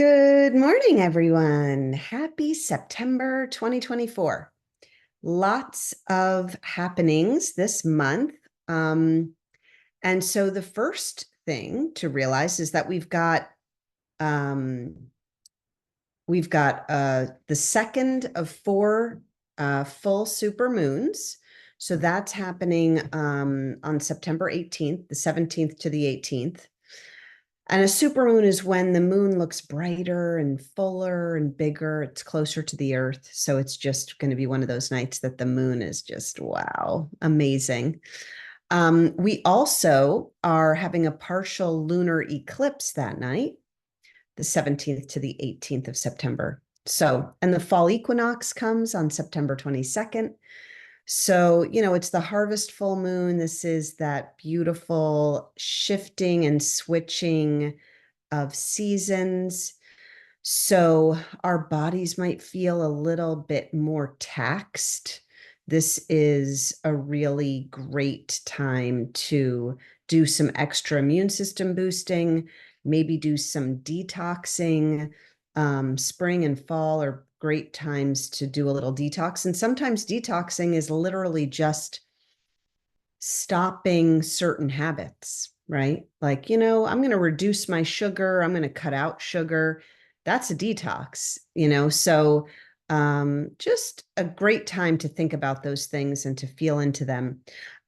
Good morning, everyone. Happy September 2024. Lots of happenings this month. And so the first thing to realize is that um, we've got the second of four full super moons. So that's happening on September 18th, the 17th to the 18th. And a supermoon is when the moon looks brighter and fuller and bigger. It's closer to the earth. So it's just going to be one of those nights that the moon is just, wow, amazing. We also are having a partial lunar eclipse that night, the 17th to the 18th of September. So, and the fall equinox comes on September 22nd. So, it's the harvest full moon. This is that beautiful shifting and switching of seasons. So our bodies might feel a little bit more taxed. This is a really great time to do some extra immune system boosting, maybe do some detoxing. Spring and fall are great times to do a little detox. And sometimes detoxing is literally just stopping certain habits, right? Like, I'm going to reduce my sugar. I'm going to cut out sugar. That's a detox, So just a great time to think about those things and to feel into them.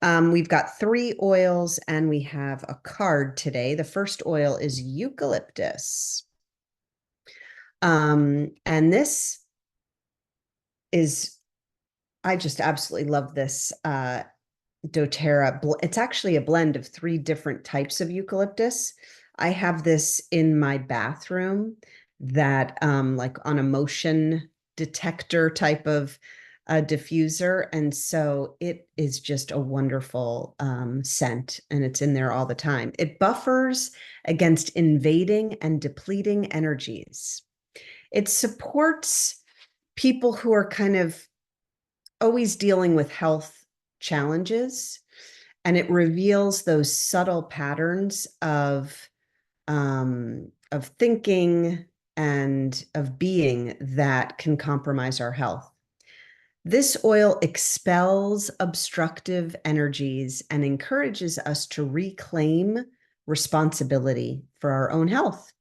We've got three oils and we have a card today. The first oil is eucalyptus. And this is, I just absolutely love this dōTERRA. It's actually a blend of three different types of eucalyptus. I have this in my bathroom that like on a motion detector type of diffuser. And so it is just a wonderful scent, and it's in there all the time. It buffers against invading and depleting energies. It supports people who are kind of always dealing with health challenges, and it reveals those subtle patterns of thinking and of being that can compromise our health. This oil expels obstructive energies and encourages us to reclaim responsibility for our own health,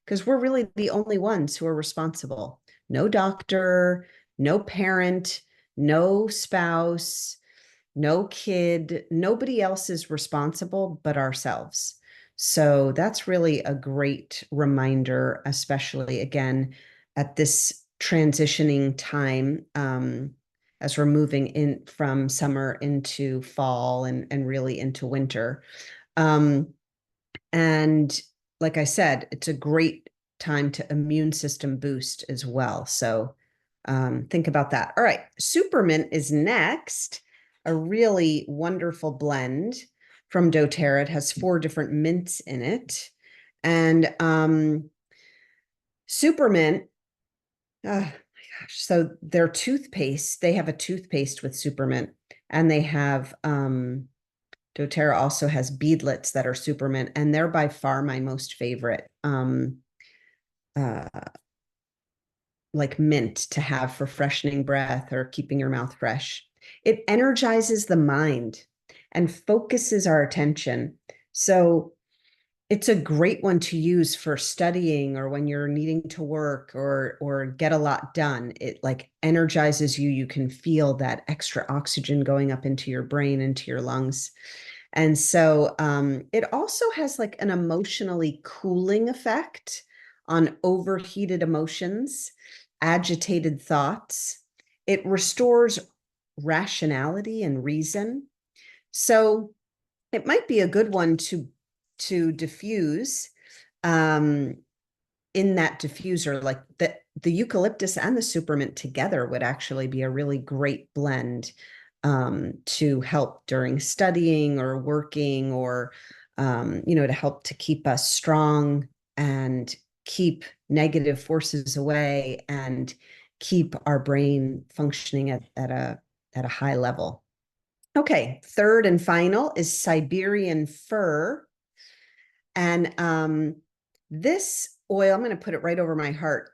because we're really the only ones who are responsible. No doctor, no parent, no spouse, no kid, nobody else is responsible but ourselves. So that's really a great reminder, especially again at this transitioning time, as we're moving in from summer into fall and really into winter. And like I said, it's a great time to immune system boost as well. So think about that. All right, Supermint is next. A really wonderful blend from dōTERRA. It has 4 different mints in it. And Supermint, oh my gosh, so their toothpaste, they have a toothpaste with Supermint, and they have dōTERRA also has beadlets that are Supermint, and they're by far my most favorite like mint to have for freshening breath or keeping your mouth fresh. It energizes the mind and focuses our attention. So it's a great one to use for studying or when you're needing to work or get a lot done. It like energizes you. You can feel that extra oxygen going up into your brain, into your lungs. And so it also has like an emotionally cooling effect on overheated emotions, agitated thoughts. It restores rationality and reason. So it might be a good one to diffuse in that diffuser. Like the eucalyptus and the supermint together would actually be a really great blend to help during studying or working, or to help to keep us strong and keep negative forces away and keep our brain functioning at a high level. Okay, third and final is Siberian Fir. And This oil, I'm going to put it right over my heart,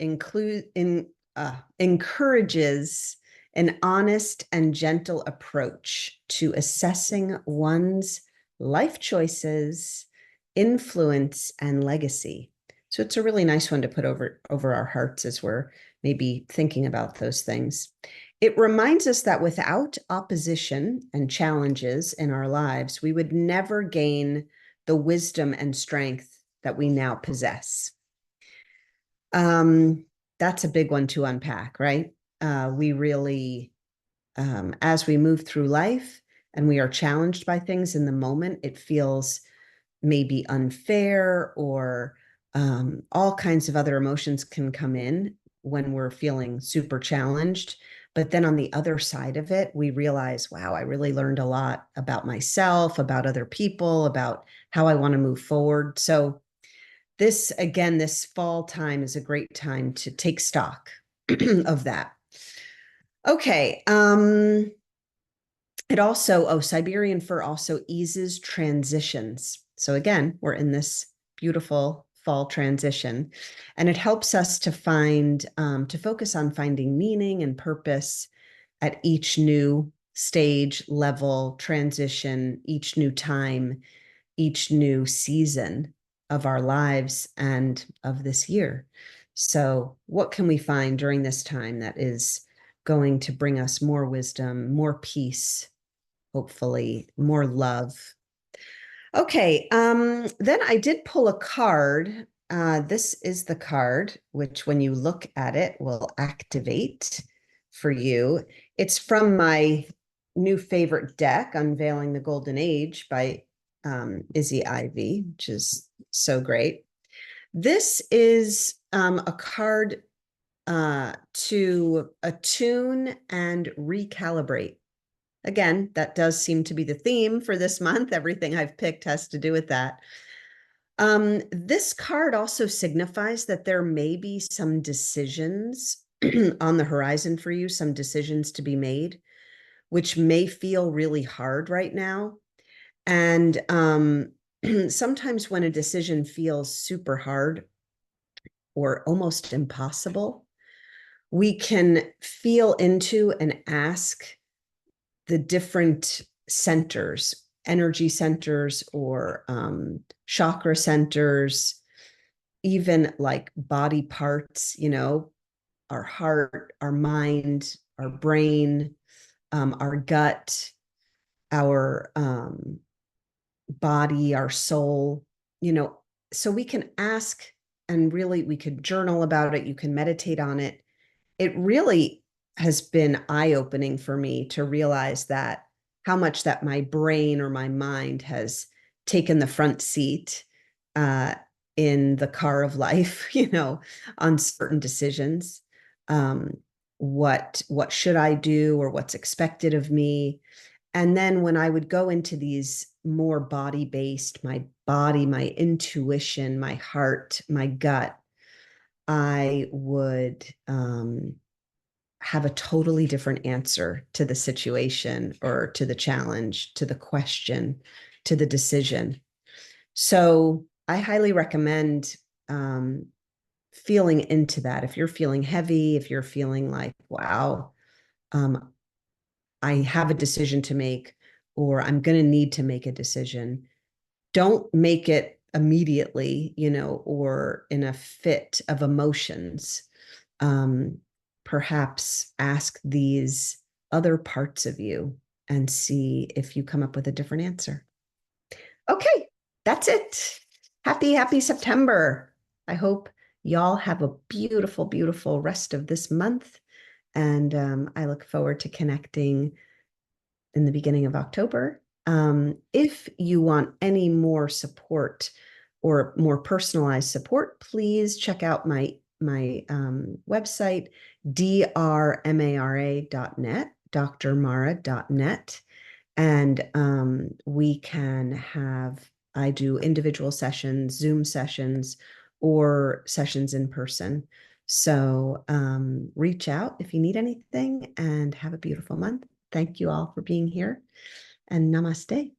encourages an honest and gentle approach to assessing one's life choices, influence, and legacy. So it's a really nice one to put over our hearts as we're maybe thinking about those things. It reminds us that without opposition and challenges in our lives, we would never gain the wisdom and strength that we now possess. That's a big one to unpack, right? We really, as we move through life and we are challenged by things in the moment, it feels maybe unfair, or all kinds of other emotions can come in when we're feeling super challenged. But then on the other side of it, we realize, wow, I really learned a lot about myself, about other people, about how I want to move forward. So this, again, this fall time is a great time to take stock of that. Okay. It also, Siberian fir also eases transitions. So again, we're in this beautiful fall transition, and it helps us to to focus on finding meaning and purpose at each new stage, level, transition, each new time, each new season of our lives and of this year. So what can we find during this time that is going to bring us more wisdom, more peace, hopefully more love? Okay, then I did pull a card. This is the card, which when you look at it will activate for you. It's from my new favorite deck, Unveiling the Golden Age by Izzy Ivy, which is so great. This is a card to attune and recalibrate. Again, that does seem to be the theme for this month. Everything I've picked has to do with that. This card also signifies that there may be some decisions on the horizon for you, some decisions to be made, which may feel really hard right now. And sometimes when a decision feels super hard or almost impossible, we can feel into and ask the different centers, energy centers, or chakra centers, even like body parts, our heart, our mind, our brain, our gut, our body, our soul, so we can ask, and really we could journal about it. You can meditate on it. It really has been eye-opening for me to realize that how much that my brain or my mind has taken the front seat in the car of life, on certain decisions. What should I do, or what's expected of me? And then when I would go into these more body-based, my body, my intuition, my heart, my gut, I would have a totally different answer to the situation, or to the challenge, to the question, to the decision. So I highly recommend feeling into that. If you're feeling heavy, if you're feeling like, wow, I have a decision to make, or I'm going to need to make a decision, don't make it immediately, or in a fit of emotions. Perhaps ask these other parts of you and see if you come up with a different answer. Okay, that's it. Happy September. I hope y'all have a beautiful, beautiful rest of this month. And I look forward to connecting in the beginning of October. If you want any more support or more personalized support, please check out my website, drmara.net, drmara.net. And I do individual sessions, Zoom sessions, or sessions in person. So reach out if you need anything, and have a beautiful month. Thank you all for being here, and namaste.